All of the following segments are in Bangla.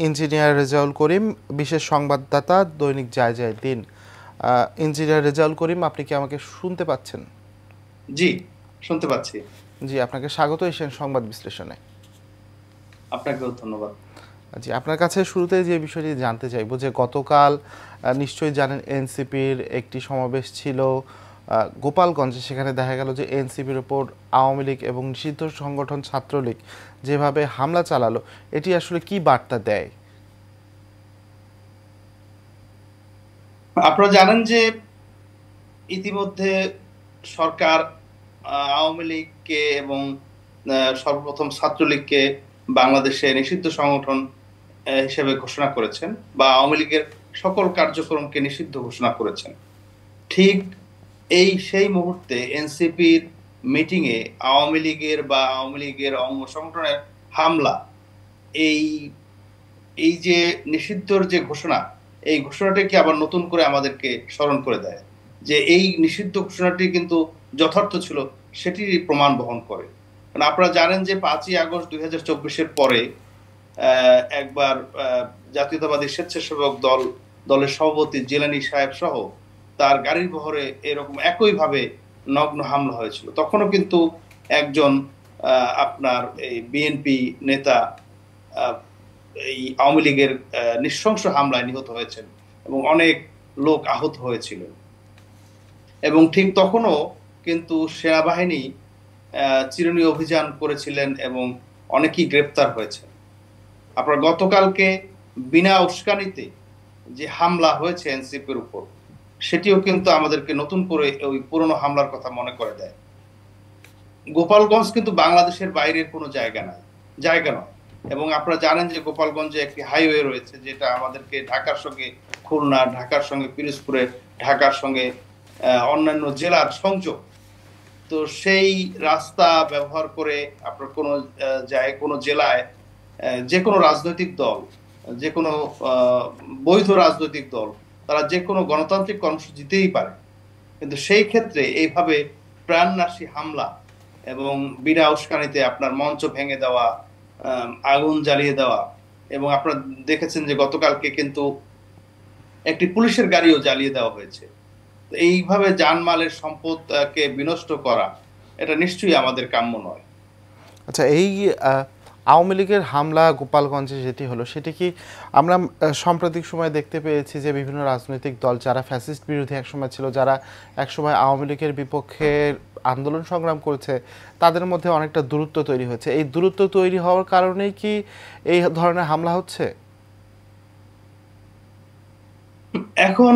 ইঞ্জিনিয়ার রেজাউল করিম, বিশেষ সংবাদদাতা, দৈনিক যায় যায় দিন। ইঞ্জিনিয়ার রেজাউল করিম, আপনি কি আমাকে শুনতে পাচ্ছেন? জি, শুনতে পাচ্ছি। জি, আপনাকে স্বাগত এশিয়ান সংবাদ বিশ্লেষণে। আপনাকেও ধন্যবাদ। জি, আপনার কাছে শুরুতে যে বিষয়টি জানতে চাইবো যে গতকাল নিশ্চয়ই জানেন এনসিপির একটি সমাবেশ ছিল গোপালগঞ্জে। সেখানে দেখা গেল যে এনসিপির ওপর আওয়ামী লীগ এবং নিষিদ্ধ সংগঠন ছাত্রলীগ যেভাবে হামলা চালালো, এটি আসলে কি বার্তা দেয়? আপনারা জানেন যে ইতিমধ্যে সরকার আওয়ামী লীগকে এবং সর্বপ্রথম ছাত্রলীগকে বাংলাদেশে নিষিদ্ধ সংগঠন হিসেবে ঘোষণা করেছেন, বা আওয়ামী লীগের সকল কার্যক্রমকে নিষিদ্ধ ঘোষণা করেছেন। ঠিক সেই মুহূর্তে এনসিপির মিটিং এ আওয়ামী লীগের অঙ্গ সংগঠনের হামলা, এই এই যে নিষিদ্ধর যে ঘোষণা, এই ঘোষণাটাকে আবার নতুন করে আমাদেরকে স্মরণ করে দেয় যে এই নিষিদ্ধ ঘোষণাটি কিন্তু যথার্থ ছিল, সেটির প্রমাণ বহন করে। কারণ আপনারা জানেন যে 5ই আগস্ট 2024-এর পরে একবার জাতীয়তাবাদী স্বেচ্ছাসেবক দলের সভাপতি জিলানী সাহেব সহ তার গাড়ির বহরে এরকম একইভাবে নগ্ন হামলা হয়েছিল। তখনও কিন্তু একজন আপনার এই বিএনপি নেতা এই আওয়ামী লীগের নৃশংস হামলায় নিহত হয়েছেন এবং অনেক লোক আহত হয়েছিল। এবং ঠিক তখনও কিন্তু সেনাবাহিনী চিরুনি অভিযান করেছিলেন এবং অনেকেই গ্রেপ্তার হয়েছে। আপনার গতকালকে বিনা উস্কানিতে যে হামলা হয়েছে এনসিপির উপর, সেটিও কিন্তু আমাদেরকে নতুন করে ওই পুরনো হামলার কথা মনে করে দেয়। গোপালগঞ্জ কিন্তু বাংলাদেশের বাইরের কোনো জায়গা নয়। এবং আপনারা জানেন যে গোপালগঞ্জে একটি হাইওয়ে রয়েছে, যেটা আমাদেরকে ঢাকার সঙ্গে খুলনা, ঢাকার সঙ্গে পিরোজপুরে, ঢাকার সঙ্গে অন্যান্য জেলার সংযোগ। তো সেই রাস্তা ব্যবহার করে আপনার কোনো জেলায় যে কোনো রাজনৈতিক দল, যে কোনো বৈধ রাজনৈতিক দল, তারা যে কোনো গণতান্ত্রিক কর্মসূচিতেই পারে। কিন্তু সেই ক্ষেত্রে এইভাবে প্রাণনাশী হামলা এবং বিনা উস্কানিতে আপনার মঞ্চ ভেঙে দেওয়া, আগুন জ্বালিয়ে দেওয়া, এবং আপনারা দেখেছেন যে গতকালকে কিন্তু একটি পুলিশের গাড়িও জ্বালিয়ে দেওয়া হয়েছে। এইভাবে জানমালের সম্পদকে বিনষ্ট করা, এটা নিশ্চয়ই আমাদের কাম্য নয়। আচ্ছা, এই আওয়ামী লীগের হামলা গোপালগঞ্জে যেটি হলো, সেটি কি আমরা সাম্প্রতিক সময় দেখতে পেয়েছি যে বিভিন্ন রাজনৈতিক দল যারা ফ্যাসিস্ট বিরোধী একসময় ছিল, যারা একসময় আওয়ামী লীগের বিপক্ষে আন্দোলন সংগ্রাম করেছে, তাদের মধ্যে অনেকটা দূরত্ব তৈরি হয়েছে। এই দূরত্ব তৈরি হওয়ার কারণেই কি এই ধরনের হামলা হচ্ছে? এখন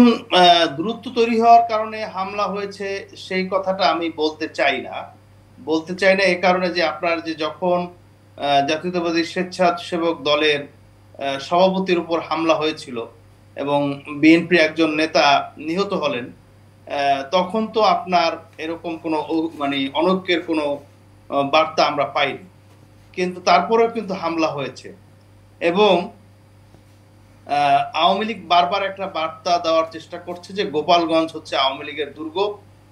দূরত্ব তৈরি হওয়ার কারণে হামলা হয়েছে সেই কথাটা আমি বলতে চাই না। এ কারণে যে আপনার যে যখন জাতীয়তাবাদী স্বেচ্ছাসেবক দলের সভাপতির উপর হামলা হয়েছিল এবং বিএনপি একজন নেতা নিহত হলেন, তখন তো আপনার এরকম কোনো মানে অনৈক্যের কোনো বার্তা আমরা পাইনি, কিন্তু তারপরেও কিন্তু হামলা হয়েছে। এবং আওয়ামী লীগ বারবার একটা বার্তা দেওয়ার চেষ্টা করছে যে গোপালগঞ্জ হচ্ছে আওয়ামী লীগের দুর্গ,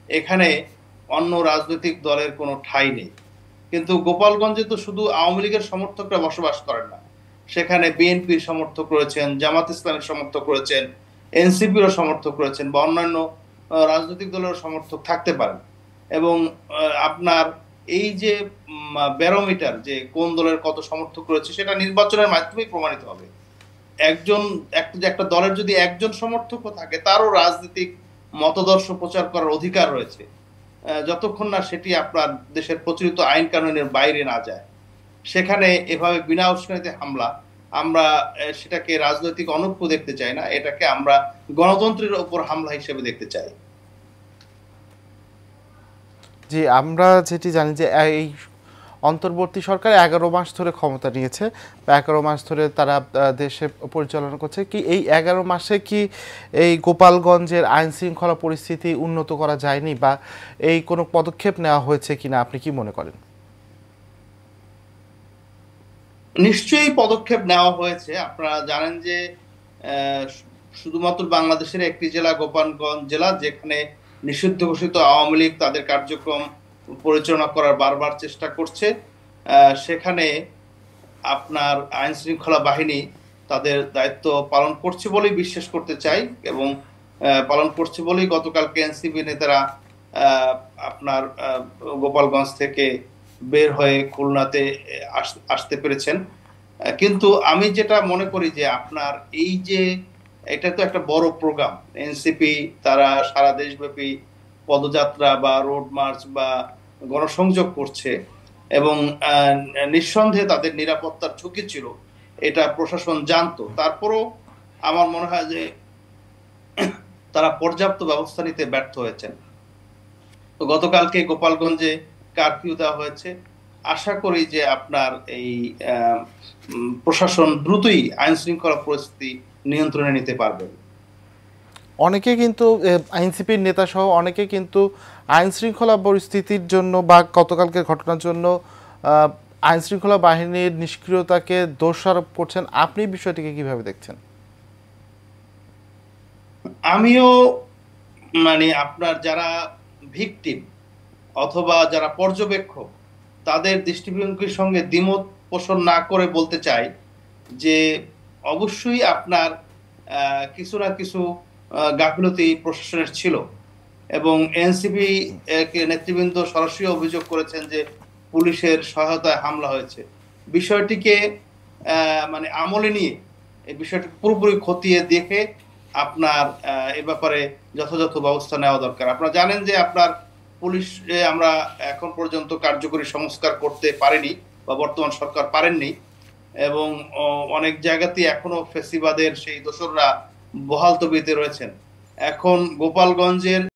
এখানে অন্য রাজনৈতিক দলের কোনো ঠাঁই নেই। কিন্তু গোপালগঞ্জে তো শুধু আওয়ামী লীগের সমর্থকরা বসবাস করেন না, সেখানে বিএনপির সমর্থক রয়েছেন, জামাত ইসলামের সমর্থক রয়েছেন, এনসিপিরও সমর্থক রয়েছেন, বা অন্যান্য রাজনৈতিক দলের সমর্থক থাকতে পারেন। এবং আপনার এই যে ব্যারোমিটার, যে কোন দলের কত সমর্থক রয়েছে, সেটা নির্বাচনের মাধ্যমেই প্রমাণিত হবে। একটা দলের যদি একজন সমর্থকও থাকে, তারও রাজনৈতিক মতদর্শ প্রচার করার অধিকার রয়েছে, যতক্ষণ না সেটি আপনার দেশের প্রচলিত আইন কানুনের বাইরে না যায়। সেখানে এভাবে বিনা উস্কানিতে হামলা, আমরা সেটাকে রাজনৈতিক অনৈক্য দেখতে চাই না, এটাকে আমরা গণতন্ত্রের উপর হামলা হিসেবে দেখতে চাই। জি, আমরা যেটি জানি যে এই অন্তর্বর্তী সরকার 11 মাস ধরে ক্ষমতা নিয়েছে, 11 মাস ধরে তারা দেশে পরিচালনা করছে। কি এই 11 মাসে কি এই গোপালগঞ্জের আইন শৃঙ্খলা পরিস্থিতি উন্নত করা যায়নি, বা এই কোনো পদক্ষেপ নেওয়া হয়েছে কিনা, আপনি কি মনে করেন? নিশ্চয়ই পদক্ষেপ নেওয়া হয়েছে। আপনারা জানেন যে শুধুমাত্র বাংলাদেশের একটি জেলা, গোপালগঞ্জ জেলা, যেখানে নিষিদ্ধ ঘোষিত আওয়ামী লীগ তাদের কার্যক্রম পরিচালনা করার বারবার চেষ্টা করছে। সেখানে আপনার আইন শৃঙ্খলা বাহিনী তাদের দায়িত্ব পালন করছে বলেই বিশ্বাস করতে চাই, এবং পালন করছে বলেই গতকালকে এনসিপি নেতারা আপনার গোপালগঞ্জ থেকে বের হয়ে খুলনাতে আসতে পেরেছেন। কিন্তু আমি যেটা মনে করি যে আপনার এই যে এটা তো একটা বড় প্রোগ্রাম, এনসিপি তারা সারা দেশব্যাপী পদযাত্রা বা রোড মার্চ বা গণসংযোগ করছে, এবং নিঃসন্দেহে তাদের নিরাপত্তার ঝুঁকি ছিল, এটা প্রশাসন জানতো। তারপরও আমার মনে হয় যে তারা পর্যাপ্ত ব্যবস্থা নিতে ব্যর্থ হয়েছেন। তো গতকালকে গোপালগঞ্জে কারফিউ দেওয়া হয়েছে। আশা করি যে আপনার এই প্রশাসন দ্রুতই আইন শৃঙ্খলা পরিস্থিতি নিয়ন্ত্রণে নিতে পারবে। অনেকে কিন্তু আইনসিপির নেতা সহ অনেকে কিন্তু আইন শৃঙ্খলা পরিস্থিতির জন্য বা গতকালকের ঘটনার জন্য আইন শৃঙ্খলা বাহিনীর নিষ্ক্রিয়তাকে দোষারোপ করছেন। আপনি বিষয়টিকে কিভাবে দেখছেন? আমিও মানে আপনার যারা ভিকটিম অথবা যারা পর্যবেক্ষক তাদের দৃষ্টিভঙ্গির সঙ্গে দ্বিমত পোষণ না করে বলতে চাই যে অবশ্যই আপনার কিছু না কিছু গাফিলতি প্রশাসনের ছিল, এবং এনসিপি নেতৃবৃন্দ সরাসরি অভিযোগ করেছেন যে পুলিশের সহায়তায় হামলা হয়েছে। বিষয়টিকে মানে আমলে নিয়ে এই বিষয়টি পুরোপুরি খতিয়ে দেখে আপনার এ ব্যাপারে যথাযথ ব্যবস্থা নেওয়া দরকার। আপনারা জানেন যে আপনার পুলিশ আমরা এখন পর্যন্ত কার্যকরী সংস্কার করতে পারেনি, বা বর্তমান সরকার পারেননি, এবং অনেক জায়গাতেই এখনো ফেসিবাদের সেই দোসররা বহাল তবিয়তে রয়েছেন। এখন গোপালগঞ্জের